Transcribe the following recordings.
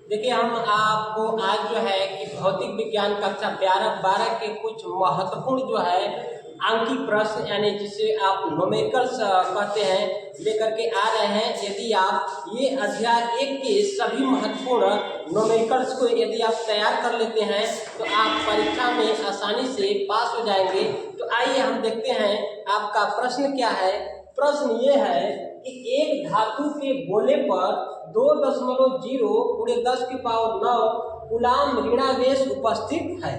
देखिए हम आपको आज जो है कि भौतिक विज्ञान कक्षा 11-12 के कुछ महत्वपूर्ण जो है अंकीय प्रश्न यानी जिसे आप न्यूमेरिकल्स कहते हैं लेकर के आ रहे हैं। यदि आप ये अध्याय 1 के सभी महत्वपूर्ण न्यूमेरिकल्स को यदि आप तैयार कर लेते हैं तो आप परीक्षा में आसानी से पास हो जाएंगे। तो आइए हम देखते हैं आपका प्रश्न क्या है। प्रश्न ये है कि एक धातु के गोले पर 2.0 × 10⁹ कूलाम ऋणावेश उपस्थित है,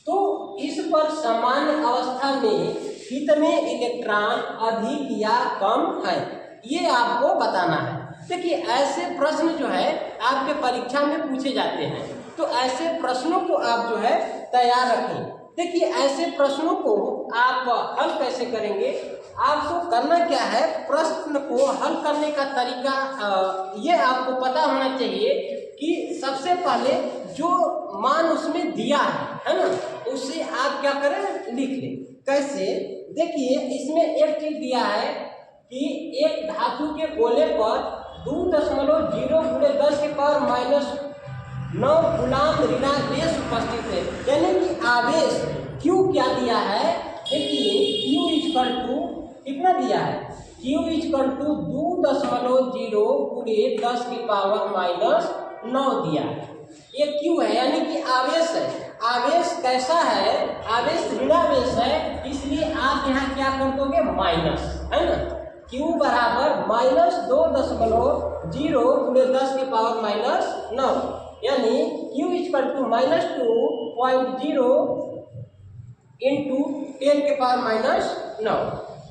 तो इस पर सामान्य अवस्था में कितने इलेक्ट्रॉन अधिक या कम है, ये आपको बताना है। देखिए ऐसे प्रश्न जो है आपके परीक्षा में पूछे जाते हैं, तो ऐसे प्रश्नों को आप जो है तैयार रखें। देखिए ऐसे प्रश्नों को आप हल कैसे करेंगे, आपको करना क्या है, प्रश्न को हल करने का तरीका ये आपको पता होना चाहिए कि सबसे पहले जो मान उसमें दिया है ना, उसे आप क्या करें, लिख लें। कैसे, देखिए इसमें एक चीज दिया है कि एक धातु के गोले पर 2.0 × 10⁻⁹ कूलाम ऋणावेश उपस्थित है, यानी कि आवेश Q क्या दिया है। देखिए Q कितना दिया है, Q 2.0 × 10⁻⁹ दिया है। ये Q है यानी कि आवेश है। आवेश कैसा है, आवेश ऋणावेश है, इसलिए आप यहाँ क्या कर दोगे, माइनस, है ना। Q बराबर -2.0 × 10⁻⁹ यानी Q -2.0 × 10⁻⁹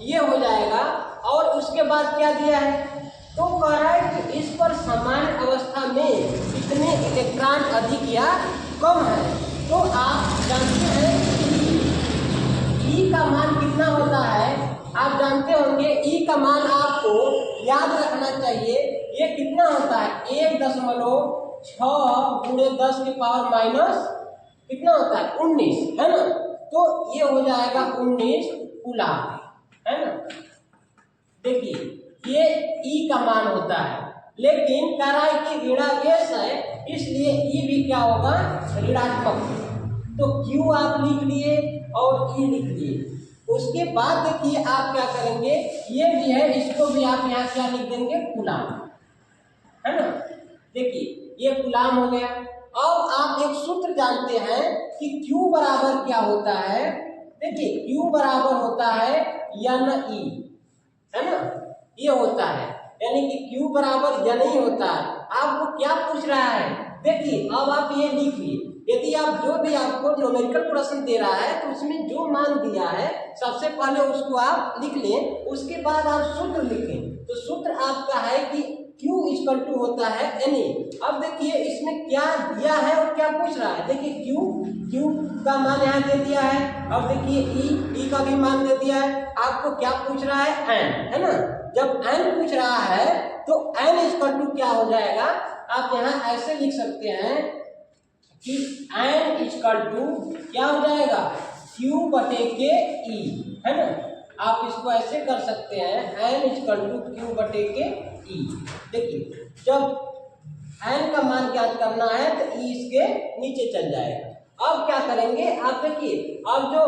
ये हो जाएगा। और उसके बाद क्या दिया है, तो कह रहा है कि इस पर सामान्य अवस्था में कितने इलेक्ट्रॉन अधिक या कम है। तो आप जानते हैं E का मान कितना होता है, आप जानते होंगे E का मान आपको याद रखना चाहिए। ये कितना होता है, 1.6 × 10⁻⁻ कितना होता है, 19, है ना। तो ये हो जाएगा 19 कूलाम, है ना। देखिए ये E का मान होता है, लेकिन कह रहा है कि ऋणावेश है, इसलिए E भी क्या होगा, ऋणात्मक। तो Q आप लिख लिए और E लिख लिए। उसके बाद देखिए आप क्या करेंगे, ये भी है, इसको भी आप यहाँ क्या लिख देंगे, कूलाम, है ना। देखिए ये कूलाम हो गया। अब आप एक सूत्र जानते हैं कि Q बराबर क्या होता है। देखिए Q बराबर होता है NE, है ना, ये होता है, यानी कि Q बराबर NE होता है। आपको क्या पूछ रहा है, देखिए अब आप ये लिखिए। यदि आप जो भी आपको न्यूमेरिकल प्रश्न दे रहा है तो उसमें जो मान दिया है सबसे पहले उसको आप लिख लें, उसके बाद आप सूत्र लिखें। तो सूत्र आपका है कि Q होता है NE। अब देखिए इसमें क्या दिया है और क्या पूछ रहा है। देखिए Q का मान यहाँ दे दिया है। अब देखिए E का भी मान दे दिया है। आपको क्या पूछ रहा है, N, है ना। जब N पूछ रहा है तो N क्या हो जाएगा, आप यहाँ ऐसे लिख सकते हैं कि N क्या हो जाएगा, Q/E, है ना। आप इसको ऐसे कर सकते हैं, N Q/E। देखिए जब N का मान ज्ञात करना है तो E इसके नीचे चल जाएगा। अब क्या करेंगे, आप देखिए अब जो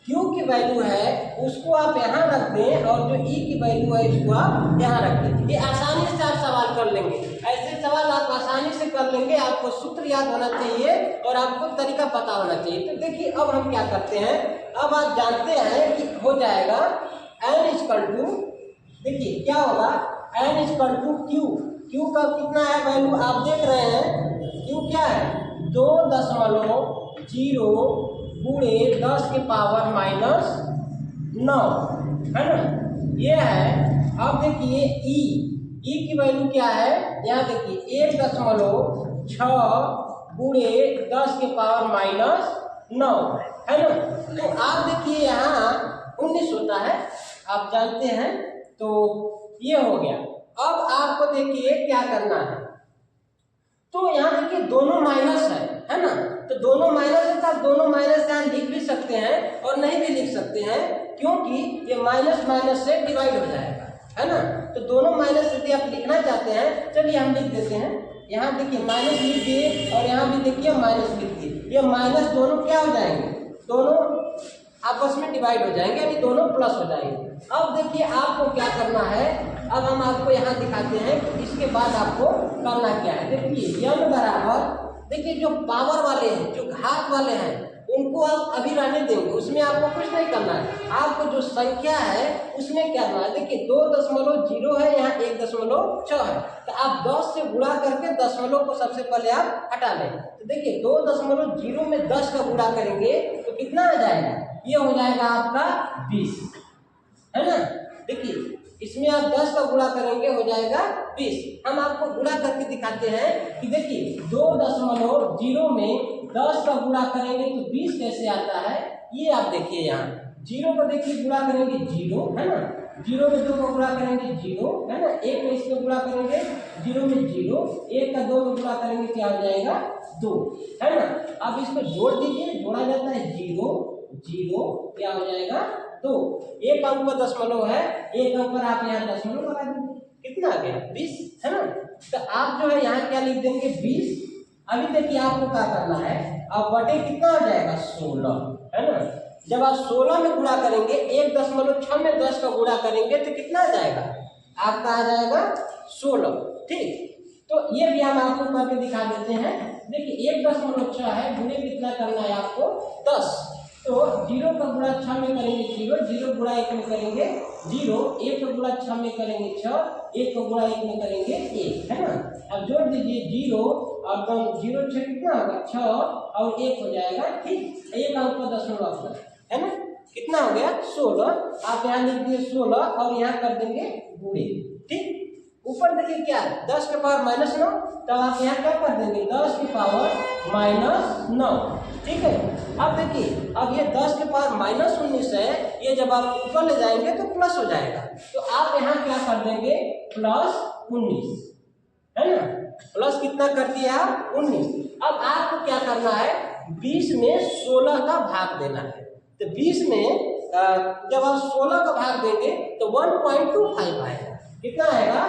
Q की वैल्यू है उसको आप यहाँ रख दें और जो E की वैल्यू है इसको आप यहाँ रख दें। ये आसानी से आप सवाल कर लेंगे। ऐसे सवाल आप आसानी से कर लेंगे। आपको सूत्र याद होना चाहिए और आपको तरीका पता होना चाहिए। तो देखिए अब हम क्या करते हैं, अब आप जानते हैं कि हो जाएगा N देखिए क्या होगा, N Q का कितना है वैल्यू, आप देख रहे हैं Q क्या है, 2.0 × 10⁻⁹, है ना, ये है। अब देखिए E की वैल्यू क्या है, यहाँ देखिए 1.6 × 10⁻⁹, है ना। तो आप देखिए यहाँ 19 होता है, आप जानते हैं। तो ये हो गया। अब आपको देखिए क्या करना है, तो यहाँ देखिए दोनों माइनस है ना। तो दोनों माइनस है तो आप दोनों माइनस यहाँ लिख भी सकते हैं और नहीं भी लिख सकते हैं, क्योंकि ये माइनस से डिवाइड हो जाएगा, है ना। तो दोनों माइनस यदि आप लिखना चाहते हैं, चलिए हम लिख देते हैं। यहाँ देखिए माइनस लिख दिए और यहाँ भी देखिए माइनस लिख दिए। ये माइनस दोनों क्या हो जाएंगे, दोनों आपस में डिवाइड हो जाएंगे, यानी दोनों प्लस हो जाएंगे। अब देखिए आपको क्या करना है, अब हम आपको यहाँ दिखाते हैं कि इसके बाद आपको करना क्या है। देखिए n बराबर, देखिए जो पावर वाले हैं, जो घात वाले हैं, उनको आप अभी रहने देंगे, उसमें आपको कुछ नहीं करना है। आपको जो संख्या है उसमें क्या करना है, देखिए 2.0 है, यहाँ 1.6 है, तो आप 10 से गुणा करके दशमलव को सबसे पहले आप हटा लें। तो देखिए 2.0 में 10 का गुणा करेंगे तो कितना आ जाएगा, ये हो जाएगा आपका 20, है ना। देखिए इसमें आप 10 का गुणा करेंगे हो जाएगा 20। हम आपको गुणा करके दिखाते हैं कि देखिए 2.0 में 10 का गुणा करेंगे तो 20 कैसे आता है, ये आप देखिए यहाँ 0 को देखिए गुणा करेंगे 0, है ना, 0 में 2 को गुणा करेंगे 0, है ना, 1 में इसको गुणा करेंगे 0 में 0, 1 का 2 में गुणा करेंगे क्या हो जाएगा 2, है ना। अब इसको जोड़ दीजिए, जोड़ा जाता है 0 0, क्या हो जाएगा 2, एक अंक पर दशमलव है, एक अंक पर आप यहाँ दशमलव लगा देंगे, कितना आ गया 20, है ना। तो आप जो है यहाँ क्या लिख देंगे 20। अभी देखिए आपको क्या करना है, अब बटे कितना आ जाएगा 16, है ना। जब आप 16 में गुणा करेंगे, 1.6 में 10 का गुणा करेंगे तो कितना आ जाएगा, आपका आ जाएगा 16, ठीक। तो ये भी हम आपको करके दिखा देते हैं। देखिए 1.6 है, गुणे कितना करना है आपको 10, तो 0 का गुणा 6 में करेंगे 0, 0 गुणा 1 में करेंगे 0, 1 का गुणा 6 में करेंगे 6, 1 का गुणा 1 में करेंगे 1, है ना। अब जोड़ दीजिए 0 और 0 6 कितना होगा 6 और 1 हो जाएगा, ठीक, एक अंक का दशमलव, है ना, कितना हो गया 16। आप यहाँ लिख दिए 16 और यहाँ कर देंगे गुणे, ठीक। ऊपर देखिए क्या है 10 के पावर -9, तो आप यहाँ क्या कर देंगे 10 की पावर -9, ठीक है। अब देखिए अब ये 10 के पावर -19 है, ये जब आप ऊपर ले जाएंगे तो प्लस हो जाएगा, तो आप यहाँ क्या कर देंगे +19, है ना, प्लस कितना कर दिया आप 19। अब आपको क्या करना है 20 में 16 का भाग देना है, तो 20 में जब आप 16 का भाग देंगे तो 1.25 आएगा, कितना आएगा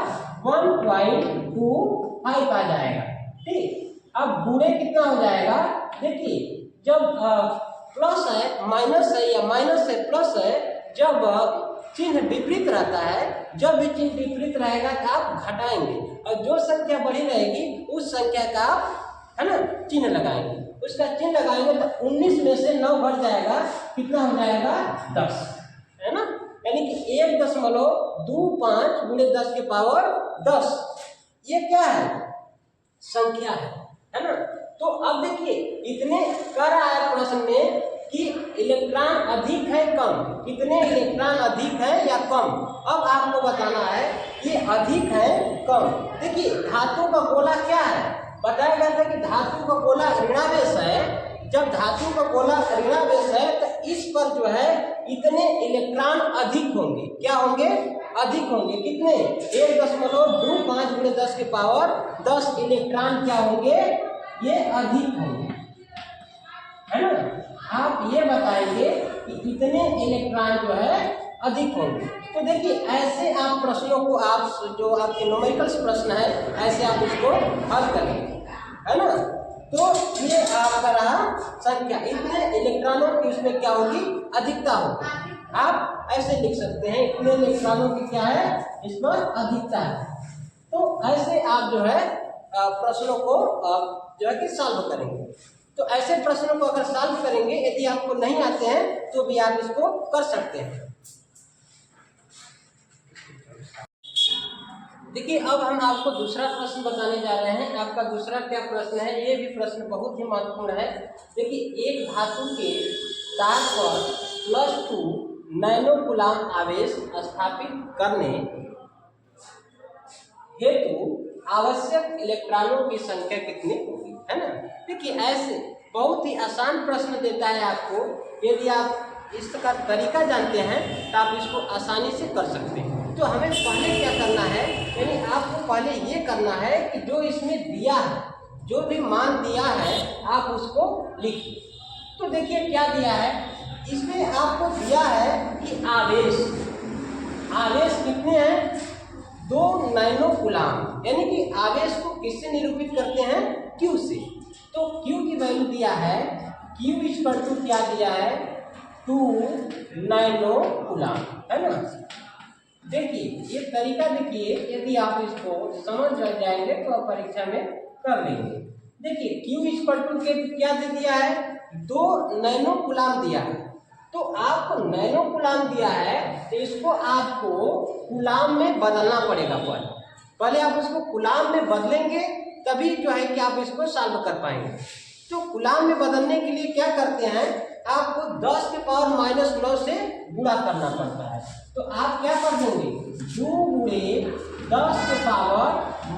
1.25 आ जाएगा, ठीक। अब गुणे कितना हो जाएगा, देखिए जब प्लस है माइनस है या माइनस है प्लस है, जब चिन्ह विपरीत रहता है, जब भी चिन्ह विपरीत रहेगा तो आप घटाएंगे और जो संख्या बड़ी रहेगी उस संख्या का आप, है ना, चिन्ह लगाएंगे। उसका चिन्ह लगाएंगे तो 19 में से 9 बढ़ जाएगा, कितना हो जाएगा 10, है ना, यानी कि 1.25 गुणे 10 के पावर 10, ये क्या है संख्या है ना। तो अब देखिए इतने कर रहा है प्रश्न में कि इलेक्ट्रॉन अधिक है कम, कितने इलेक्ट्रॉन अधिक है या कम। अब आपको बताना है ये अधिक है कम। देखिए धातु का गोला क्या है, बताया गया था कि धातु का गोला ऋणावेश है। जब धातु का गोला ऋणावेश है तो इस पर जो है इतने इलेक्ट्रॉन अधिक होंगे, क्या होंगे अधिक होंगे, कितने 1.25 गुणे 10 के पावर 10 इलेक्ट्रॉन क्या होंगे, ये अधिक होंगे, है ना। आप ये बताएंगे कि इतने इलेक्ट्रॉन जो है अधिक होंगे। तो देखिए ऐसे आप प्रश्नों को, आप जो आपके न्यूमेरिकल्स प्रश्न है ऐसे आप उसको हल करेंगे, है ना। तो ये आपका रहा संख्या, इतने इलेक्ट्रॉनों की उसमें क्या होगी अधिकता होगी। आप ऐसे लिख सकते हैं इतने इलेक्ट्रॉनों की क्या है इसमें अधिकता है। तो ऐसे आप जो है प्रश्नों को जो है कि सॉल्व करेंगे। तो ऐसे प्रश्नों को अगर सॉल्व करेंगे, यदि आपको नहीं आते हैं तो भी आप इसको कर सकते हैं। देखिए अब हम आपको दूसरा प्रश्न बताने जा रहे हैं। आपका दूसरा क्या प्रश्न है, ये भी प्रश्न बहुत ही महत्वपूर्ण है। देखिए एक धातु के तार पर +2 नैनो कूलाम आवेश स्थापित करने हेतु आवश्यक इलेक्ट्रॉनों की संख्या कितनी होगी, है ना। देखिए ऐसे बहुत ही आसान प्रश्न देता है आपको, यदि आप इसका तरीका जानते हैं तो आप इसको आसानी से कर सकते हैं। तो हमें पहले क्या करना है, यानी आपको पहले ये करना है कि जो इसमें दिया है, जो भी मान दिया है आप उसको लिखिए। तो देखिए क्या दिया है, इसमें आपको दिया है कि आवेश आवेश कितने हैं, 2 नैनो कूलाम, यानी कि आवेश को किससे निरूपित करते हैं, Q से। तो Q की वैल्यू दिया है, Q इक्वल टू क्या दिया है, 2 नैनो कूलाम, है ना। देखिए ये तरीका देखिए, यदि आप इसको समझ जाएंगे तो आप परीक्षा में कर लेंगे। देखिए Q इक्वल टू के क्या दे दिया है, 2 नैनो कूलाम दिया है। तो आपको नैनो कूलाम दिया है तो इसको आपको कूलाम में बदलना पड़ेगा। पहले आप इसको कूलाम में बदलेंगे तभी जो है कि आप इसको सॉल्व कर पाएंगे। तो कूलाम में बदलने के लिए क्या करते हैं, आपको 10 के पावर माइनस 9 से गुणा करना पड़ता है। तो आप क्या कर देंगे, 2 गुणे 10 के पावर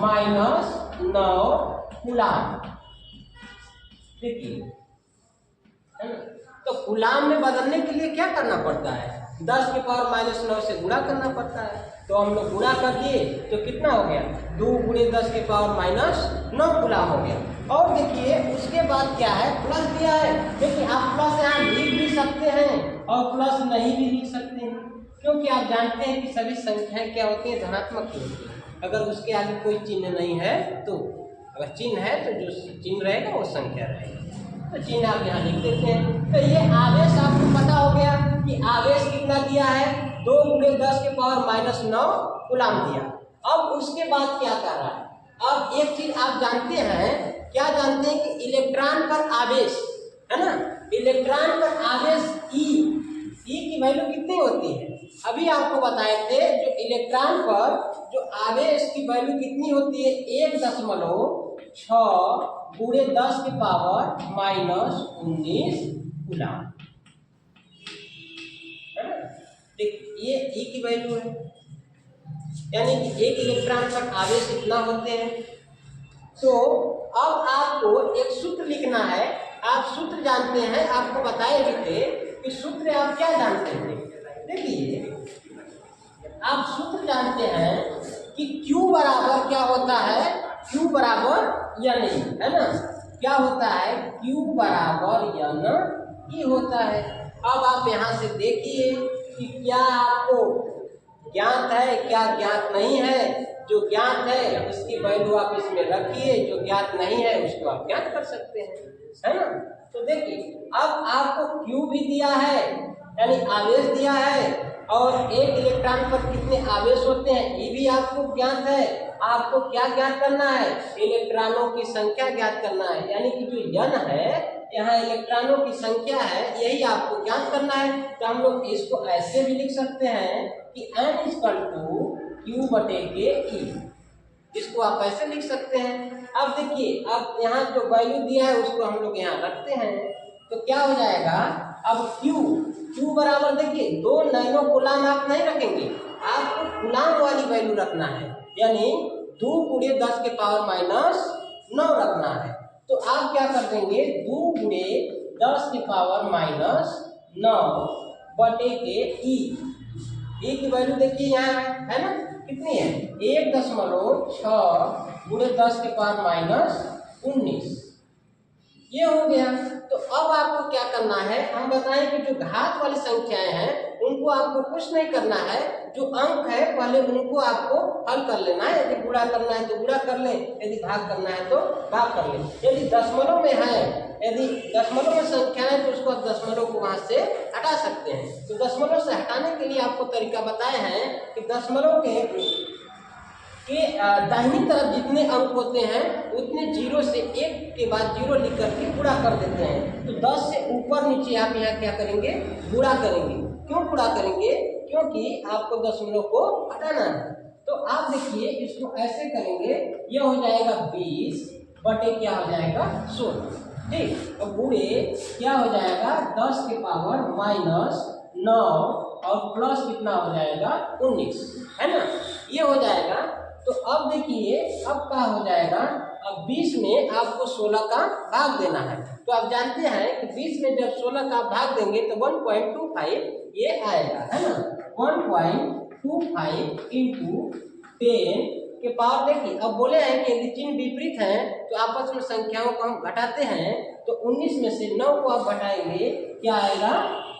माइनस 9 कूलाम। देखिए तो कूलाम में बदलने के लिए क्या करना पड़ता है, 10 के पावर माइनस 9 से गुणा करना पड़ता है। तो हम लोग गुणा कर दिए तो कितना हो गया, 2 गुणे 10 के पावर माइनस 9 कूलाम हो गया। और देखिए उसके बाद क्या है, प्लस दिया है। देखिए आप प्लस यहाँ लिख भी सकते हैं और प्लस नहीं भी लिख सकते हैं, क्योंकि आप जानते हैं कि सभी संख्याएं क्या होती हैं, धनात्मक होती हैं। अगर उसके आगे कोई चिन्ह नहीं है तो, अगर चिन्ह है तो जो चिन्ह रहेगा वो संख्या रहेगी। तो चिन्ह आप यहाँ लिख देते हैं। तो ये आवेश आपको पता हो गया कि आवेश कितना दिया है, 2 गुणे 10 के पावर माइनस 9 कूलाम दिया। अब उसके बाद क्या कर रहा है, अब एक चीज आप जानते हैं, क्या जानते हैं कि इलेक्ट्रॉन पर आवेश, है ना, इलेक्ट्रॉन पर आवेश ई की वैल्यू कितनी होती है, अभी आपको बताए थे। जो इलेक्ट्रॉन पर जो आवेश की वैल्यू कितनी होती है, 1.6 गुणे 10 के पावर माइनस 19 कूलाम, है ना। ये ई की वैल्यू है, यानी कि एक इलेक्ट्रॉन पर आवेश इतना होते हैं। तो अब आपको एक सूत्र लिखना है। आप सूत्र जानते हैं, आपको बताए भी थे कि सूत्र आप क्या जानते थे। देखिए आप सूत्र जानते हैं कि Q बराबर क्या होता है, Q बराबर N, है ना, क्या होता है, Q बराबर N E होता है। अब आप यहाँ से देखिए कि क्या आपको ज्ञात है, क्या ज्ञात नहीं है। जो ज्ञात है उसकी वैल्यू आप इसमें रखिए, जो ज्ञात नहीं है उसको आप ज्ञात कर सकते हैं, है ना। तो देखिए अब आपको Q भी दिया है, यानी आवेश दिया है, और एक इलेक्ट्रॉन पर कितने आवेश होते हैं ये भी आपको ज्ञात है। आपको क्या ज्ञात करना है, इलेक्ट्रॉनों की संख्या ज्ञात करना है, यानी कि जो N है यहाँ इलेक्ट्रॉनों की संख्या है, यही आपको ज्ञात करना है। तो हम लोग इसको ऐसे भी लिख सकते हैं कि N इक्वल टू Q बटे के E, इसको आप ऐसे लिख सकते हैं। अब देखिए अब यहाँ जो वैल्यू दिया है उसको हम लोग यहाँ रखते हैं, तो क्या हो जाएगा, अब Q बराबर देखिए 2 नैनो कूलाम आप नहीं रखेंगे, आपको कूलाम वाली वैल्यू रखना है, यानी 2 गुणे 10 के पावर माइनस 9 रखना है। तो आप क्या कर देंगे, 2 गुणे 10 के पावर माइनस 9 बटे के ई की वैल्यू देखिए यहाँ है ना, कितनी है, 1.6 गुणे 10 के पावर माइनस 19, ये हो गया। तो अब आपको क्या करना है, हम बताएं कि जो घात वाली संख्याएं हैं उनको आपको कुछ नहीं करना है, जो अंक है पहले उनको आपको हल कर लेना है। यदि गुणा करना है तो गुणा कर लें, यदि भाग करना है तो भाग कर लें। यदि दशमलव में है, यदि दशमलव में संख्या है तो उसको आप दशमलव को वहां से हटा सकते हैं। तो दशमलव से हटाने के लिए आपको तरीका बताए हैं कि दशमलव के दाहिनी तरफ जितने अंक होते हैं उतने 0 से 1 के बाद 0 लिख करके गुणा कर देते हैं। तो 10 से ऊपर नीचे आप यहाँ क्या करेंगे, गुणा करेंगे। क्यों गुणा करेंगे, क्योंकि आपको दशमलव को हटाना है। तो आप देखिए इसको ऐसे करेंगे, ये हो जाएगा 20 बटे क्या हो जाएगा 16, ठीक। अब गुणे क्या हो जाएगा 10 के पावर माइनस 9 और प्लस कितना हो जाएगा 19, है ना, ये हो जाएगा। तो अब देखिए अब क्या हो जाएगा, अब 20 में आपको 16 का भाग देना है। तो आप जानते हैं कि 20 में जब 16 का भाग देंगे तो 1.25 ये आएगा, है ना, 1.25 इंटू 10 के पावर। देखिए अब बोले हैं कि यदि चिन्ह विपरीत है तो आपस में संख्याओं को हम घटाते हैं, तो 19 में से 9 को आप घटाएंगे क्या आएगा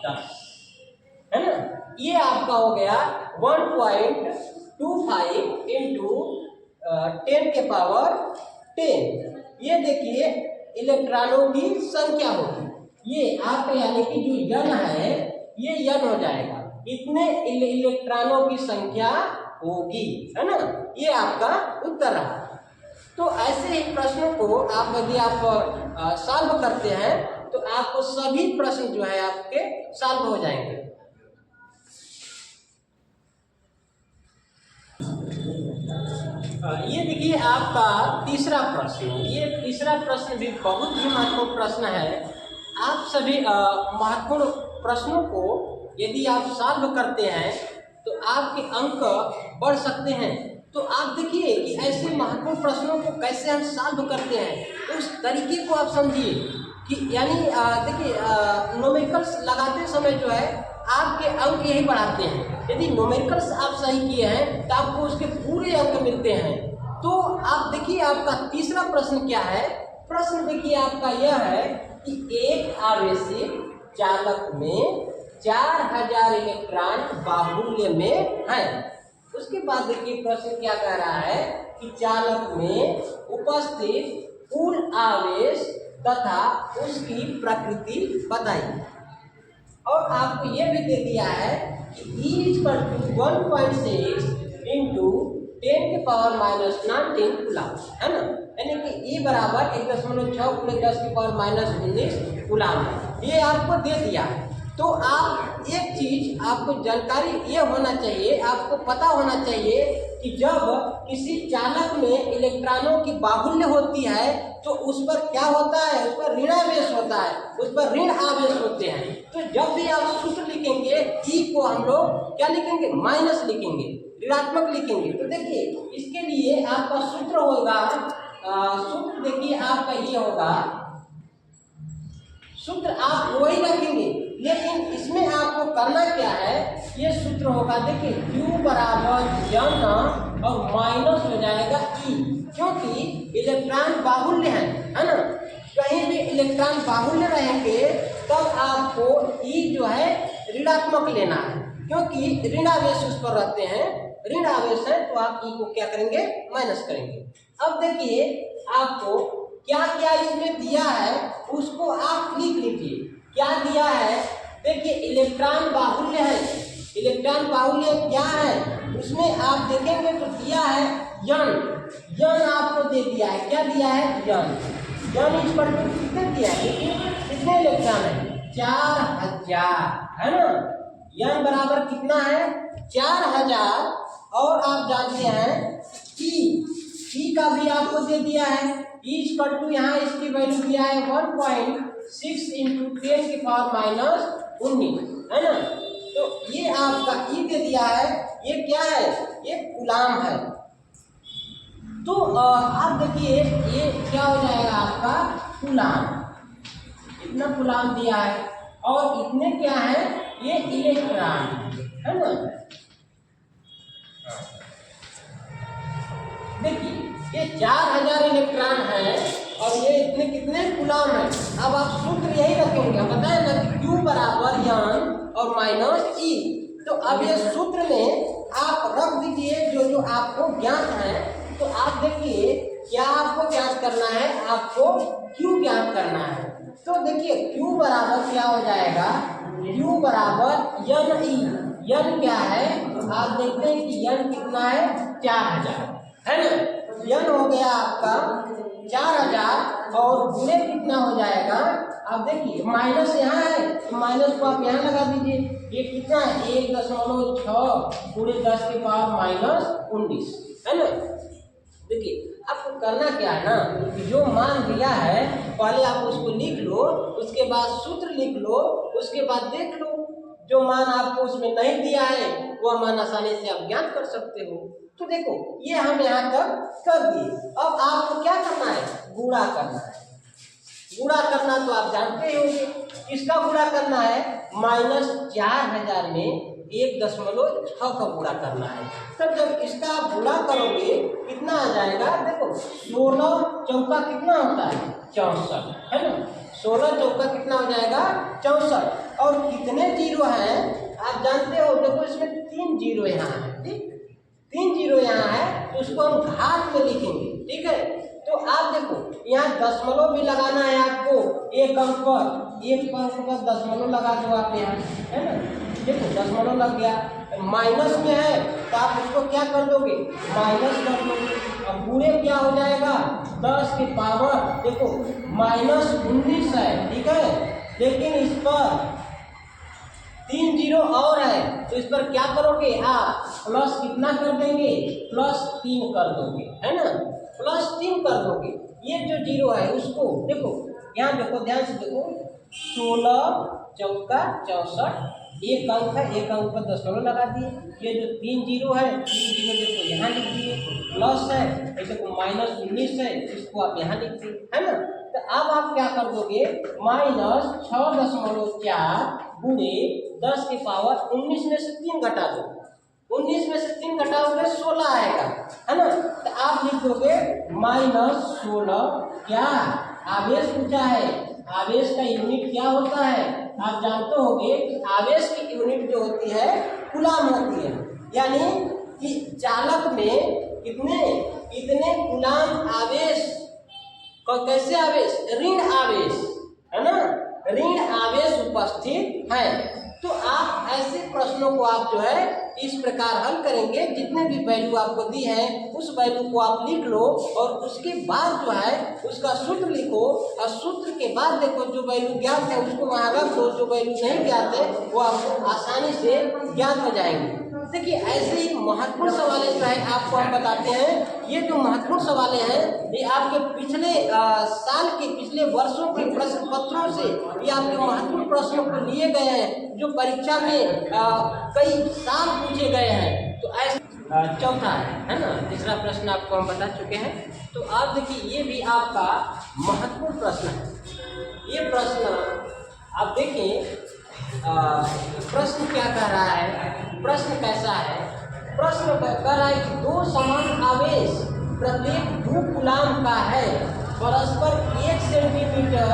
10, है ना। ये आपका हो गया 1.25 इंटू 10 के पावर 10। ये देखिए इलेक्ट्रॉनों की संख्या होगी, ये आपका यानी कि जो यन है ये यन हो जाएगा, इतने इलेक्ट्रॉनों की संख्या होगी, है ना। ये आपका उत्तर रहा। तो ऐसे ही प्रश्नों को आप यदि आप सॉल्व करते हैं तो आपको सभी प्रश्न जो है आपके सॉल्व हो जाएंगे। ये देखिए आपका तीसरा प्रश्न, ये तीसरा प्रश्न भी बहुत ही महत्वपूर्ण प्रश्न है। आप सभी महत्वपूर्ण प्रश्नों को यदि आप सॉल्व करते हैं तो आपके अंक बढ़ सकते हैं। तो आप देखिए कि ऐसे महत्वपूर्ण प्रश्नों को कैसे हम सॉल्व करते हैं, उस तरीके को आप समझिए कि यानी देखिए न्यूमेरिकल्स लगाते समय जो है आपके अंक यही बढ़ाते हैं। यदि न्यूमेरिकल्स आप सही किए हैं तो आपको उसके पूरे अंक मिलते हैं। तो आप देखिए आपका तीसरा प्रश्न क्या है। प्रश्न देखिए आपका यह है कि एक आवेशित चालक में 4000 इलेक्ट्रॉन बाहुल्य में है। उसके बाद देखिए प्रश्न क्या कह रहा है कि चालक में उपस्थित कुल आवेश तथा उसकी प्रकृति बताइए। और आपको यह भी दे दिया है कि E = 1.6 इंटू 10 के पावर -19 कूलाम, है ना। यानी कि E बराबर 1.6 × 10 की पावर -19 कूलाम, ये आपको दे दिया है। तो आप एक चीज आपको जानकारी ये होना चाहिए, आपको पता होना चाहिए कि जब किसी चालक में इलेक्ट्रॉनों की बाहुल्य होती है तो उस पर क्या होता है, उस पर ऋणावेश होता है, उस पर ऋण आवेश होते हैं। तो जब भी आप सूत्र लिखेंगे E को हम लोग क्या लिखेंगे, माइनस लिखेंगे, ऋणात्मक लिखेंगे। तो देखिए इसके लिए आपका सूत्र होगा, सूत्र देखिए आपका ये होगा, सूत्र आप वही रखेंगे, लेकिन इसमें आपको करना क्या है, ये सूत्र होगा देखिए Q बराबर यन और माइनस हो जाएगा E, क्योंकि इलेक्ट्रॉन बाहुल्य है ना। कहीं भी इलेक्ट्रॉन बाहुल्य रहेंगे तब आपको E जो है ऋणात्मक लेना है, क्योंकि ऋणावेश उस पर रहते हैं, ऋण आवेश है तो आप E को क्या करेंगे, माइनस करेंगे। अब देखिए आपको क्या क्या इसमें दिया है उसको आप लिख लीजिए। क्या दिया है, देखिए इलेक्ट्रॉन बाहुल्य है, इलेक्ट्रॉन बाहुल्य क्या है उसमें आप देखेंगे तो दिया है यन, यन आपको दे दिया है, क्या दिया है, यन। यन इस पर कितने दिया है, कितने इलेक्ट्रॉन है, 4000, है ना। यन बराबर कितना है, 4000। और आप जानते हैं कि E का भी आपको दे दिया है, E = यहाँ इसकी वैल्यू दिया है 1.6 इंटू 10 की पावर -19, है ना। तो ये आपका E दे दिया है, ये क्या है, ये कूलाम है। तो आप देखिए ये क्या हो जाएगा आपका कूलाम, इतना कूलाम दिया है और इतने क्या है, ये इलेक्ट्रॉन, है ना। देखिए ये 4000 इलेक्ट्रॉन है और ये इतने कितने कूलाम है। अब आप सूत्र यही रखेंगे, बताए ना कि Q बराबर यन और माइनस E। तो अब ये सूत्र में आप रख दीजिए जो जो आपको ज्ञात है। तो आप देखिए क्या आपको ज्ञात करना है, आपको Q ज्ञात करना है। तो देखिए Q बराबर क्या हो जाएगा, Q बराबर यन E। यन क्या है, आप देखते हैं कि यन कितना है, 4000, है ना। यन हो गया आपका 4000 और गुणे कितना हो जाएगा, आप देखिए माइनस यहाँ है तो माइनस को आप यहाँ लगा दीजिए, ये कितना है 1.6 × 10 की पावर -19, है ना। देखिए आपको करना क्या है ना, कि जो मान दिया है पहले आप उसको लिख लो, उसके बाद सूत्र लिख लो, उसके बाद देख लो जो मान आपको उसमें नहीं दिया है वह मान आसानी से आप ज्ञात कर सकते हो। तो देखो ये हम यहाँ तक कर दिए। अब आपको क्या करना है, गुणा करना है। गुणा करना तो आप जानते ही होंगे, किसका गुणा करना है, -4000 में 1.6 का गुणा करना है। तब जब इसका आप गुणा करोगे कितना आ जाएगा, देखो 16 चौका कितना होता है, 64, है ना। 16 चौका कितना हो जाएगा, 64। और कितने जीरो हैं, आप जानते हो, देखो इसमें 3 जीरो यहाँ है, ठीक, 3 जीरो यहाँ है, तो उसको हम घात में लिखेंगे, ठीक है। तो आप देखो यहाँ दशमलव भी लगाना है आपको, एक अंक पर दशमलव लगा दो आप यहाँ, है ना। देखो दशमलव लग गया, माइनस में है तो आप उसको क्या कर दोगे, माइनस कर दोगे। अब पूरे क्या हो जाएगा, 10 की पावर देखो -19 है, ठीक है। लेकिन इस पर 3 जीरो और है, तो इस पर क्या करोगे आप, प्लस कितना कर देंगे, +3 कर दोगे, है ना, +3 कर दोगे। ये जो जीरो है उसको देखो, यहाँ देखो ध्यान से देखो, 16 चौका 64, एक अंक है, एक अंक पर दशमलव लगा दिए। ये जो 3 जीरो है, 3 जीरो देखो यहाँ लिख दिए, प्लस है, देखो -19 है, इसको आप यहाँ लिख दिए, है ना। तो अब आप क्या कर दोगे, -6.4 गुणे 10 की पावर 19 में से 3 घटा दो, 19 में से 3 घटाओगे 16 आएगा, है ना। तो आप लिख दोगे -16, क्या आवेश पूछा है, आवेश का यूनिट क्या होता है, आप जानते होंगे कि आवेश की यूनिट जो होती है कूलाम होती है, यानी कि चालक में कितने कूलाम आवेश, कैसे आवेश, ऋण आवेश, है ना, ऋण आवेश उपस्थित है। तो आप ऐसे प्रश्नों को आप जो है इस प्रकार हल करेंगे, जितने भी वैल्यू आपको दी है उस वैल्यू को आप लिख लो, और उसके बाद जो है उसका सूत्र लिखो, और सूत्र के बाद देखो जो वैल्यू ज्ञात है उसको वहाँ रख दो, जो वैल्यू नहीं ज्ञात है वो आपको आसानी से ज्ञात हो जाएंगे। देखिए ऐसे ही महत्वपूर्ण सवाल जो है आपको हम बताते हैं, ये जो महत्वपूर्ण सवाल हैं ये आपके पिछले साल के, पिछले वर्षों के प्रश्न पत्रों से ये आपके महत्वपूर्ण प्रश्नों को लिए गए हैं, जो परीक्षा में कई साल पूछे गए हैं। तो ऐसे चौथा है ना, तीसरा प्रश्न आपको हम बता चुके हैं। तो आप देखिए ये भी आपका महत्वपूर्ण प्रश्न है। ये प्रश्न आप देखिए, प्रश्न क्या कह रहा है, प्रश्न कैसा है, प्रश्न कह रहा है कि 2 समान आवेश प्रत्येक 2 कूलाम का है, परस्पर 1 सेंटीमीटर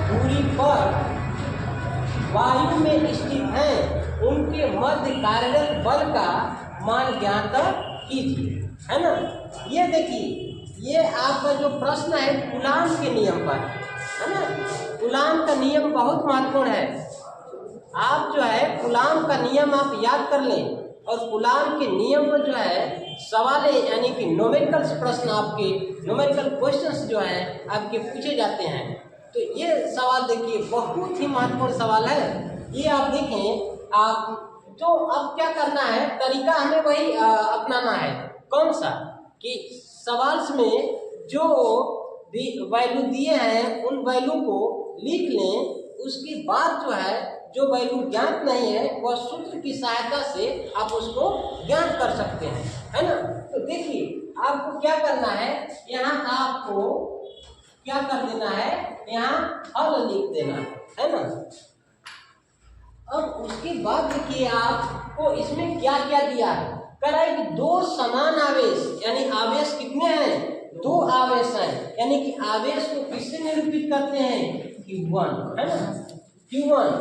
दूरी पर वायु में स्थित है, उनके मध्य कार्यरत बल का मान ज्ञात कीजिए, है ना। ये देखिए ये आपका जो प्रश्न है कूलाम के नियम पर, है ना। कूलाम का नियम बहुत महत्वपूर्ण है। आप जो है कूलाम का नियम आप याद कर लें, और कूलाम के नियम पर जो है सवाल यानी कि न्यूमेरिकल प्रश्न, आपके न्यूमेरिकल क्वेश्चंस जो है आपके पूछे जाते हैं। तो ये सवाल देखिए बहुत ही महत्वपूर्ण सवाल है। ये आप देखें, आप जो अब क्या करना है, तरीका हमें वही अपनाना है। कौन सा, कि सवाल में जो वैल्यू दिए हैं उन वैल्यू को लिख लें, उसके बाद जो है जो वैल्यू ज्ञात नहीं है वह सूत्र की सहायता से आप उसको ज्ञात कर सकते हैं, है ना। तो देखिए आपको क्या करना है, यहाँ आपको क्या कर देना है, यहाँ हल लिख देना है ना। अब उसके बाद देखिए आपको इसमें क्या क्या दिया है, कह रहा है कि 2 समान आवेश, यानी आवेश कितने हैं, 2 आवेश हैं, यानी कि आवेश को किससे निरूपित करते हैं, Q1, है ना, Q1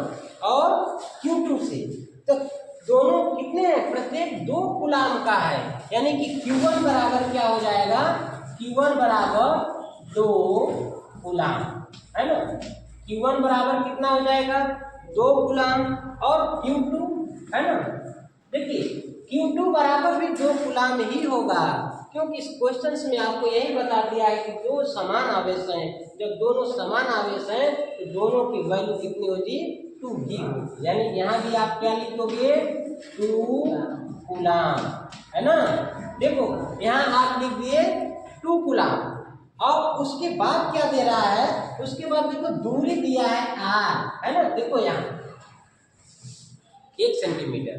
और Q2 से। तो दोनों कितने हैं, प्रत्येक 2 कूलाम का है, यानी कि Q1 बराबर क्या हो जाएगा, Q1 बराबर 2 कूलाम, है ना। Q1 बराबर कितना हो जाएगा, 2 कूलाम, और Q2 है ना, देखिए Q2 बराबर भी 2 कूलाम ही होगा, क्योंकि इस क्वेश्चंस में आपको यही बता दिया है कि 2 समान आवेश हैं। जब दोनों समान आवेश हैं तो दोनों की वैल्यू कितनी होगी, 2 ही होगी, यानी यहाँ भी आप क्या लिखोगे, 2 कूलाम, है ना। देखो यहाँ आप लिख दिए 2 कूलाम, और उसके बाद क्या दे रहा है, उसके बाद देखो दूरी दिया है r, है ना। देखो यहाँ 1 सेंटीमीटर,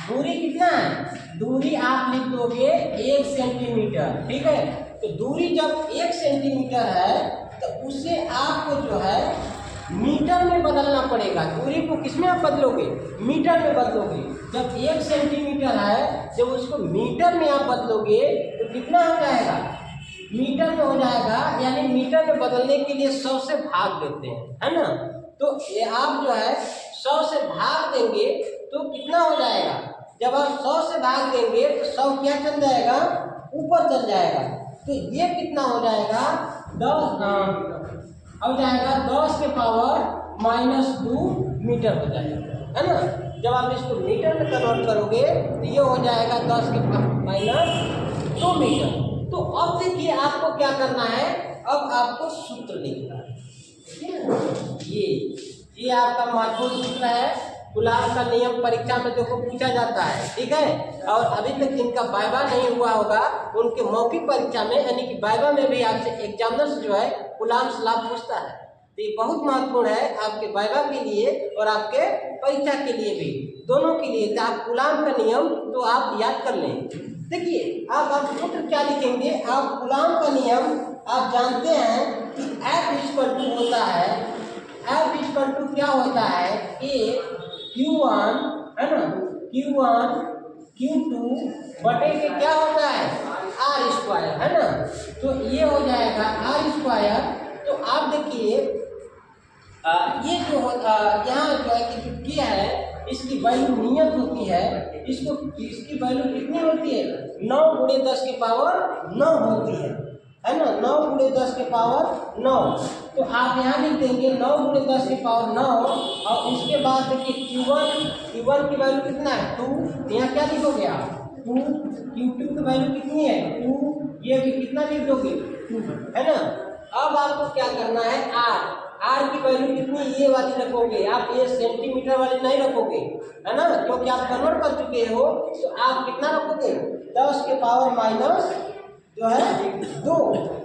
दूरी कितना है, दूरी आप लिख दोगे 1 सेंटीमीटर, ठीक है। तो दूरी जब 1 सेंटीमीटर है तो उसे आपको जो है मीटर में बदलना पड़ेगा। दूरी को किस में आप बदलोगे, मीटर में बदलोगे। जब 1 सेंटीमीटर है, जब उसको मीटर में आप बदलोगे तो कितना हो जाएगा, मीटर में हो जाएगा, यानी मीटर में बदलने के लिए 100 से भाग देते हैं, है ना। तो ये आप जो है 100 से भाग देंगे तो कितना हो जाएगा, जब आप 100 से भाग देंगे तो 100 क्या चल जाएगा, ऊपर चल जाएगा। तो ये कितना हो जाएगा, 10 हो जाएगा 10 के पावर -2 मीटर हो जाएगा, है ना। जब आप इसको मीटर में कन्वर्ट करोगे तो ये हो जाएगा 10 के -2 मीटर। तो अब देखिए आपको क्या करना है, अब आपको सूत्र लिखना है, ठीक है ना। ये आपका महत्वपूर्ण सूत्र है। कूलाम का नियम परीक्षा में देखो पूछा जाता है, ठीक है। और अभी तक जिनका वाइवा नहीं हुआ होगा उनके मौखिक परीक्षा में यानी कि वाइवा में भी आपसे एग्जामिनर्स जो है कूलाम्स लॉ पूछता है। तो ये बहुत महत्वपूर्ण है आपके वाइवा के लिए और आपके परीक्षा के लिए भी, दोनों के लिए। तो आप कूलाम का नियम तो आप याद कर लें। देखिए आप सूत्र क्या लिखेंगे, आप कूलाम का नियम आप जानते हैं कि F होता है, F क्या होता है, A Q1 है ना, Q1 Q2 बटे के क्या होता है, R², है ना। तो ये हो जाएगा R²। तो आप देखिए ये जो यहाँ जो है कि क्या है, इसकी वैल्यू नियत होती है, इसकी वैल्यू कितनी होती है, 9 × 10 की पावर 9 होती है ना, 9 × 10 की पावर 9। तो आप यहाँ लिख देंगे 9 × 10 की पावर 9 और उसके बाद देखिए Q1 की वैल्यू कितना है, 2। यहाँ क्या लिखोगे आप, 2। Q2 की वैल्यू कितनी है, 2। ये भी कितना लिख दोगे, 2, है ना। अब आपको क्या करना है, R की वैल्यू कितनी, ये वाली रखोगे आप, ये सेंटीमीटर वाली नहीं रखोगे, है ना, क्योंकि आप कन्वर्ट कर चुके हो। तो आप कितना रखोगे, 10 के पावर माइनस जो है 2।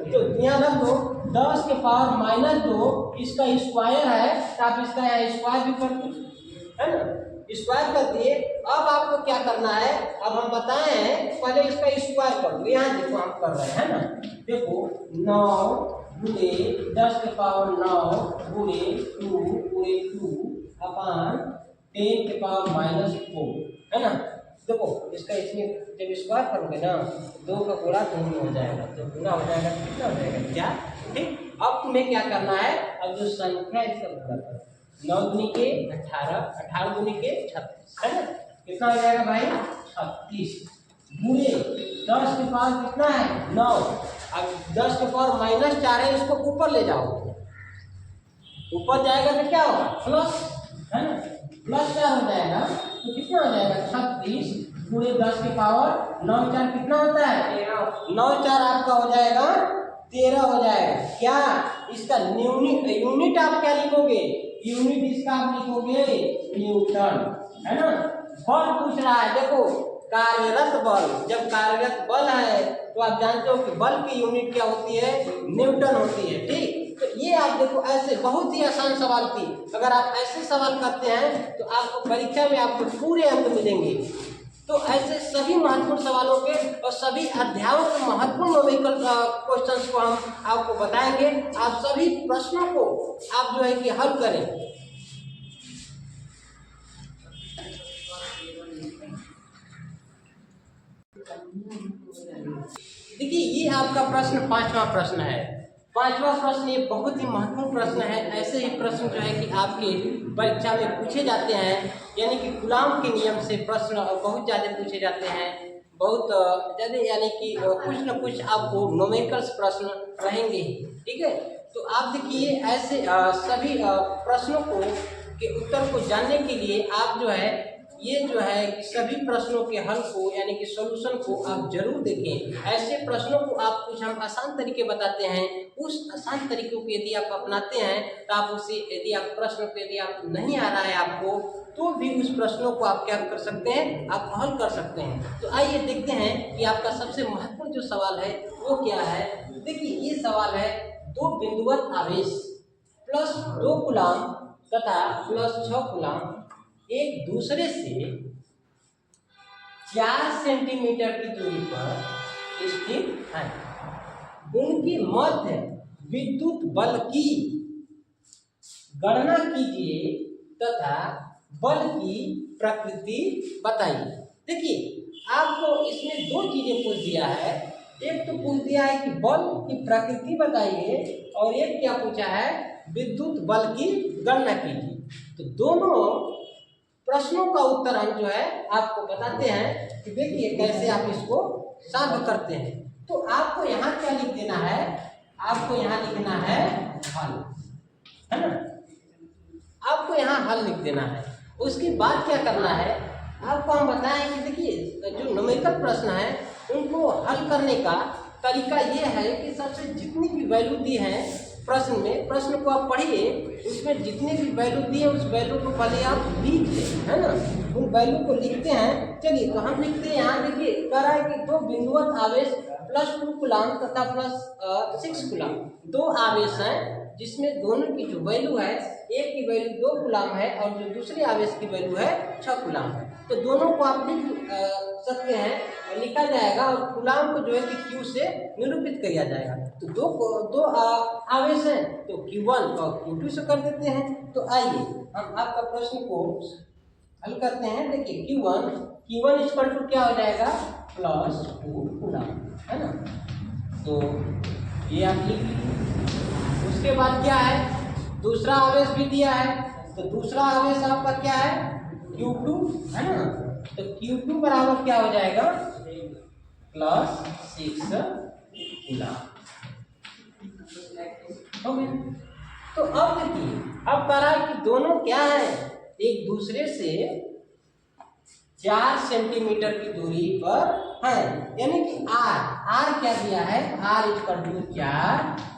तो ध्यान रख दो 10 के पावर -2 इसका स्क्वायर है, तो आप इसका यहाँ स्क्वायर भी कर दो, है ना, स्क्वायर कर दिए। अब आपको क्या करना है, अब हम बताए हैं पहले इसका स्क्वायर कर दो। यहाँ देखो हम कर रहे हैं ना, देखो 9 × 10 के पावर 9 × 2 अपान 10 के पावर -4, है ना। देखो इसका इसमें जब स्क्वायर करोगे ना 2 का गुणा 2 में हो जाएगा, तो गुणा हो जाएगा कितना हो जाएगा, 4, ठीक। अब तुम्हें क्या करना है, अब जो संख्या इसका गुणा करो, 9 × 18, 18 × 36, है ना, कितना हो जाएगा भाई, 36 गुणे 10 के पावर कितना है, 9। अब 10 के पावर -4 है, इसको ऊपर ले जाओ, ऊपर जाएगा तो क्या होगा, प्लस, है ना, +4 हो जाएगा। तो कितना हो जाएगा, 36 × 10 के पावर 9 4 कितना होता है, 13। 9 4 आपका हो जाएगा 13 हो जाएगा। क्या इसका यूनिट आप क्या लिखोगे, यूनिट इसका आप लिखोगे न्यूटन, है ना। बल पूछ रहा है, देखो कार्यरत बल, जब कार्यरत बल है तो आप जानते हो कि बल की यूनिट क्या होती है, न्यूटन होती है, ठीक। तो ये आप देखो ऐसे बहुत ही आसान सवाल थी, अगर आप ऐसे सवाल करते हैं तो आपको परीक्षा में आपको पूरे अंक मिलेंगे। तो ऐसे सभी महत्वपूर्ण सवालों के और सभी अध्यायों के महत्वपूर्ण न्यूमेरिकल क्वेश्चंस को हम आपको बताएंगे। आप सभी प्रश्नों को आप जो है कि हल करें। देखिए ये आपका प्रश्न 5वां प्रश्न है। 5वां प्रश्न ये बहुत ही महत्वपूर्ण प्रश्न है। ऐसे ही प्रश्न जो है कि आपके परीक्षा में पूछे जाते हैं, यानी कि कूलाम के नियम से प्रश्न बहुत ज़्यादा पूछे जाते हैं, बहुत ज़्यादा, यानी कि कुछ न कुछ आपको न्यूमेरिकल्स प्रश्न रहेंगे, ठीक है। तो आप देखिए ऐसे सभी प्रश्नों को के उत्तर को जानने के लिए आप जो है ये जो है कि सभी प्रश्नों के हल को यानी कि सॉल्यूशन को आप जरूर देखें। ऐसे प्रश्नों को आप कुछ हम आसान तरीके बताते हैं, उस आसान तरीकों को यदि आप अपनाते हैं तो आप उसे यदि आप प्रश्न को यदि आप नहीं आ रहा है आपको तो भी उस प्रश्नों को आप क्या कर सकते हैं, आप हल कर सकते हैं। तो आइए देखते हैं कि आपका सबसे महत्वपूर्ण जो सवाल है वो क्या है। देखिए ये सवाल है, 2 बिंदुवत आवेश प्लस 2 कूलाम तथा प्लस 6 कूलाम एक दूसरे से 4 सेंटीमीटर की दूरी पर स्थित है। उनके मध्य विद्युत बल की गणना कीजिए तथा बल की प्रकृति बताइए। देखिए आपको इसमें 2 चीजें पूछ दिया है। एक तो पूछ दिया है कि बल की प्रकृति बताइए और एक क्या पूछा है, विद्युत बल की गणना कीजिए। तो दोनों प्रश्नों का उत्तर हम जो है आपको बताते हैं कि देखिए कैसे आप इसको सॉल्व करते हैं। तो आपको यहाँ क्या लिख देना है, आपको यहाँ लिखना है हल, है ना, आपको यहाँ हल लिख देना है। उसके बाद क्या करना है, आपको हम बताएं कि देखिए जो न्यूमेरिकल प्रश्न है उनको हल करने का तरीका ये है कि सबसे जितनी भी वैल्यू दी है प्रश्न में, प्रश्न को आप पढ़िए, उसमें जितनी भी वैल्यू दी है उस वैल्यू को पहले आप लिख लें, है ना, उन वैल्यू को लिखते हैं। चलिए तो हम लिखते हैं यहाँ, देखिए कह रहा है कि दो बिंदुवत आवेश +2 कूलाम तथा +6 कूलाम, दो आवेश हैं जिसमें दोनों की जो वैल्यू है, एक की वैल्यू 2 कूलाम है और जो दूसरे आवेश की वैल्यू है 6 कूलाम है। तो दोनों को आप लिख सकते हैं, लिखा जाएगा और कूलाम को जो है कि Q से निरूपित किया जाएगा। तो दो आवेश हैं तो Q1 और Q2 से कर देते हैं। तो आइए हम आपका प्रश्न को हल करते हैं। देखिए Q1 इक्वल टू क्या हो जाएगा, +2 कूलाम, है ना। तो ये आप लिख लीजिए। उसके बाद क्या है, दूसरा आवेश भी दिया है, तो दूसरा आवेश आपका क्या है, Q2, है ना। तो Q2 बराबर क्या हो जाएगा, +6 कूलाम। तो अब देखिए, अब कह रहा है कि दोनों क्या है, एक दूसरे से 4 सेंटीमीटर की दूरी पर है, यानी कि R क्या दिया है, R इक्वल टू 4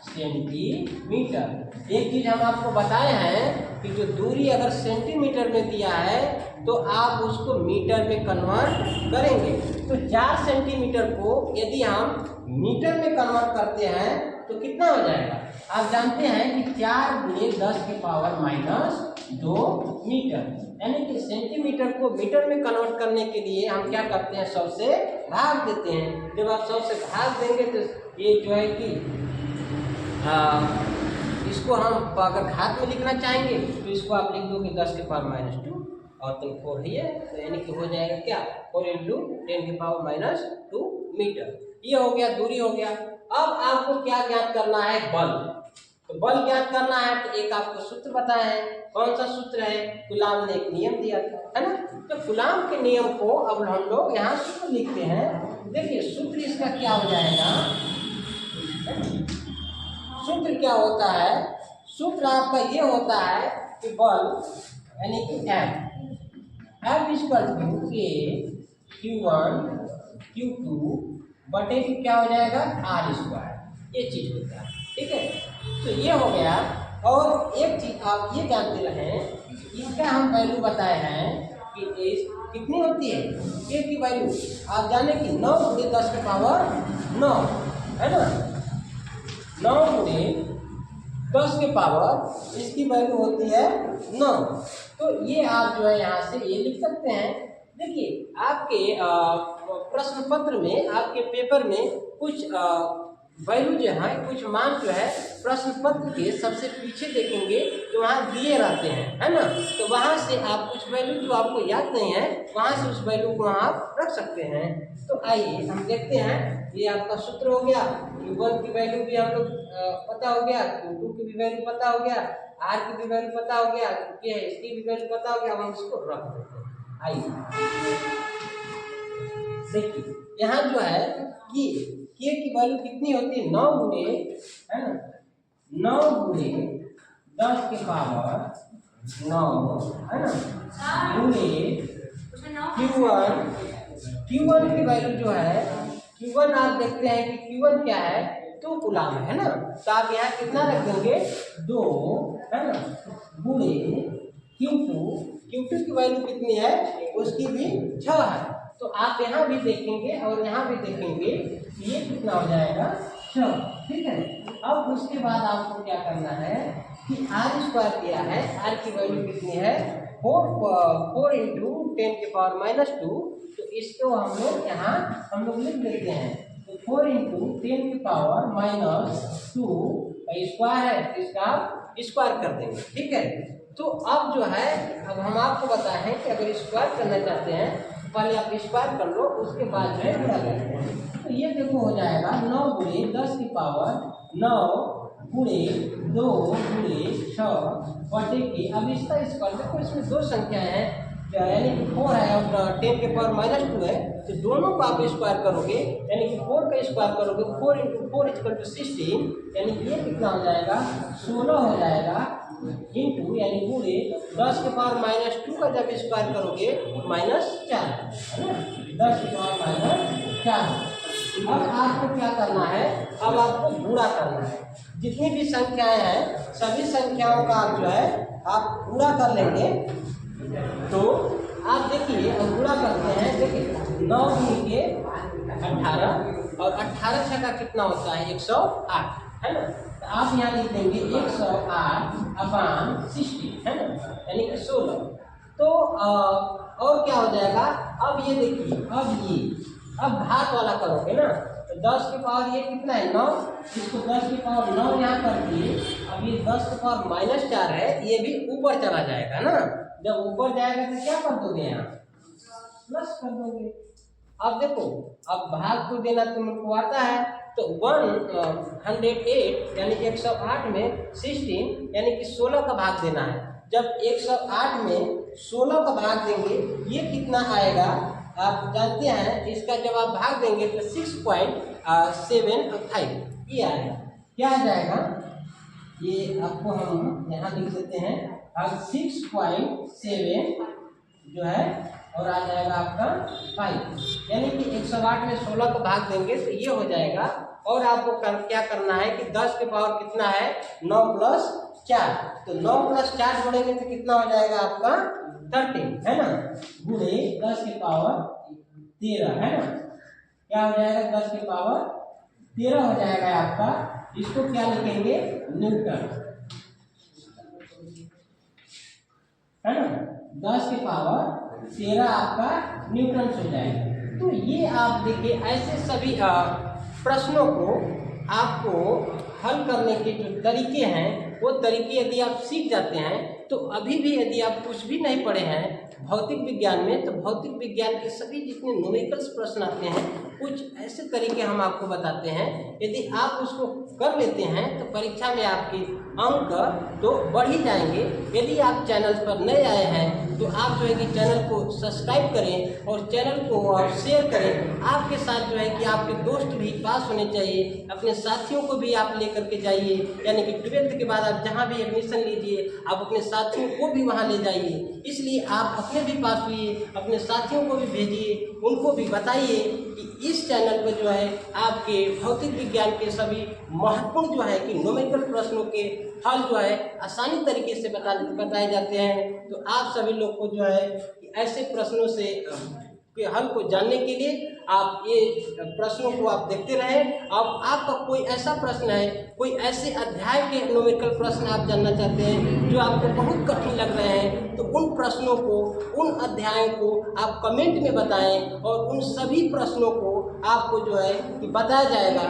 सेंटीमीटर। एक चीज हम आपको बताए हैं कि जो दूरी अगर सेंटीमीटर में दिया है तो आप उसको मीटर में कन्वर्ट करेंगे। तो 4 सेंटीमीटर को यदि हम मीटर में कन्वर्ट करते हैं तो कितना हो जाएगा, आप जानते हैं कि 4 × 10⁻² मीटर, यानी कि सेंटीमीटर को मीटर में कन्वर्ट करने के लिए हम क्या करते हैं, 100 से भाग देते हैं। जब आप 100 से भाग देंगे तो ये जो है कि इसको हम अगर घात में लिखना चाहेंगे तो इसको आप लिख दोगे 10⁻² और तो 4 है, तो यानी कि हो जाएगा क्या, 4 × 10⁻² मीटर। ये हो गया, दूरी हो गया। अब आपको क्या ज्ञात करना है, बल। तो बल ज्ञात करना है तो एक आपको सूत्र बताया है, कौन सा सूत्र है, कूलाम ने एक नियम दिया था, है ना। तो कूलाम के नियम को अब हम लोग यहाँ सूत्र लिखते हैं। देखिए सूत्र इसका क्या हो जाएगा, सूत्र क्या होता है, सूत्र आपका ये होता है कि बल यानी कि F equal to Q1 Q2 बटे की क्या हो जाएगा, R², ये चीज होता है, ठीक है। तो ये हो गया। और एक चीज आप ये जानते रहें, इसका हम वैल्यू बताए हैं कि कितनी होती है, A की वैल्यू आप जाने कि 9 × 10⁻9, है ना, 9 × 10⁻, इसकी वैल्यू होती है 9। तो ये आप जो है यहाँ से ये लिख सकते हैं। देखिए आपके प्रश्न पत्र में, आपके पेपर में कुछ वैल्यू जो है, कुछ मान जो है प्रश्न पत्र के सबसे पीछे देखेंगे तो वहाँ दिए रहते हैं, है ना। तो वहाँ से आप कुछ वैल्यू जो आपको याद नहीं है, वहाँ से उस वैल्यू को आप रख सकते हैं। तो आइए हम देखते हैं, ये आपका सूत्र हो गया, Q1 की वैल्यू भी हम लोग पता हो गया, Q2 की भी वैल्यू पता हो गया, R की भी वैल्यू पता हो गया, इसकी भी वैल्यू पता हो गया। हम इसको रख देते हैं। आइए देखिए यहाँ जो है कि K की वैल्यू कितनी होती है, 9 × है ना, 9 × 10⁻9, है ना, Q1 की वैल्यू जो है, Q1 आप देखते हैं कि Q1 क्या है, 2 कूलाम है ना। तो आप यहाँ कितना रख देंगे, 2, है ना, × Q2 की वैल्यू कितनी है, उसकी भी 6 है। तो आप यहाँ भी देखेंगे और यहाँ भी देखेंगे, ये कितना हो जाएगा, 6, ठीक है। अब उसके बाद आपको क्या करना है कि R² दिया है, R की वैल्यू कितनी है, 4 × 10⁻²। तो इसको हम लोग यहाँ हम लोग लिख देते हैं। तो 4 × 10⁻² स्क्वायर है, तो इसका आप स्क्वायर कर देंगे, ठीक है। तो अब जो है, अब हम आपको बताए हैं कि अगर स्क्वायर करना चाहते हैं पहले आप स्क्वायर कर लो, उसके बाद जो है गुणा करते हैं। तो ये देखो हो जाएगा 9 × 10⁻9 × 2 × 6 बटे के, अब इसका स्क्वायर देखो, इसमें 2 संख्याएं हैं, यानी कि 4 है और 10 के पावर -2 है, तो दोनों को आप स्क्वायर करोगे यानी कि 4 का स्क्वायर करोगे 4 × 4 = 16, यानी कि ये कितना हो जाएगा 16 हो जाएगा, इंटू यानी पूरे 10 के पावर -2 का जब स्क्वायर करोगे -4 है ना, 10 के पावर -4। अब आपको क्या करना है, अब आपको गुणा करना है। जितनी भी संख्याएं हैं सभी संख्याओं का आप जो है आप गुणा कर लेंगे। तो आप देखिए अब गुणा करते हैं, देखिए 9 के 18 और 18 छक्का कितना होता है 108 है ना, तो आप यहाँ लिख देंगे 108/60 है ना, यानी कि 16। तो और क्या हो जाएगा, अब ये देखिए अब भाग वाला करोगे ना, तो 10 के पावर ये कितना है 9, इसको 10 के पावर 9 यहाँ कर दिए। अब ये 10 के पावर -4 है, ये भी ऊपर चला जाएगा ना, जब ऊपर जाएगा तो क्या कर दोगे यहाँ प्लस कर दोगे। अब देखो अब भाग तो देना तुमको आता है, तो 108 यानी 108 में 16 यानी कि 16 का भाग देना है। जब 108 में 16 का भाग देंगे ये कितना आएगा आप जानते हैं, इसका जब आप भाग देंगे तो 6.75 ये आएगा। क्या आ जाएगा ये आपको हम यहाँ लिख देते हैं, अब 6.7 जो है और आ जाएगा आपका 5, यानी कि 108 में 16 को भाग देंगे तो ये हो जाएगा। और आपको क्या करना है कि 10 के पावर कितना है 9 + 4, तो 9 + 4 जोड़ेंगे तो कितना हो जाएगा आपका 13 है ना, गुणे 10 के पावर 13 है ना, क्या हो जाएगा 10 के पावर 13 हो जाएगा आपका। इसको क्या लिखेंगे न्यूटन है ना, 10 के पावर 13 आपका न्यूटन हो जाएगा। तो ये आप देखिए ऐसे सभी प्रश्नों को आपको हल करने के जो तरीके हैं वो तरीके यदि आप सीख जाते हैं तो अभी भी यदि आप कुछ भी नहीं पढ़े हैं भौतिक विज्ञान में, तो भौतिक विज्ञान के सभी जितने न्यूमेरिकल्स प्रश्न आते हैं कुछ ऐसे तरीके हम आपको बताते हैं, यदि आप उसको कर लेते हैं तो परीक्षा में आपके अंक तो बढ़ ही जाएंगे। यदि आप चैनल पर नए आए हैं तो आप जो है कि चैनल को सब्सक्राइब करें और चैनल को शेयर करें। आपके साथ जो है कि आपके दोस्त भी पास होने चाहिए, अपने साथियों को भी आप लेकर के जाइए, यानी कि 12th के बाद आप जहाँ भी एडमिशन लीजिए आप अपने साथियों को भी वहाँ ले जाइए। इसलिए आप अपने भी पास हुइए, अपने साथियों को भी भेजिए, उनको भी बताइए कि इस चैनल पर जो है आपके भौतिक विज्ञान के सभी महत्वपूर्ण जो है कि न्यूमेरिकल प्रश्नों के हल जो है आसानी तरीके से बताए जाते हैं। तो आप सभी लोग को जो है कि ऐसे प्रश्नों से के हल को जानने के लिए आप ये प्रश्नों को आप देखते रहें। अब आपका कोई ऐसा प्रश्न है, कोई ऐसे अध्याय के न्यूमेरिकल प्रश्न आप जानना चाहते हैं जो आपको बहुत कठिन लग रहे हैं, तो उन प्रश्नों को, उन अध्यायों को आप कमेंट में बताएं और उन सभी प्रश्नों को आपको जो है कि बताया जाएगा।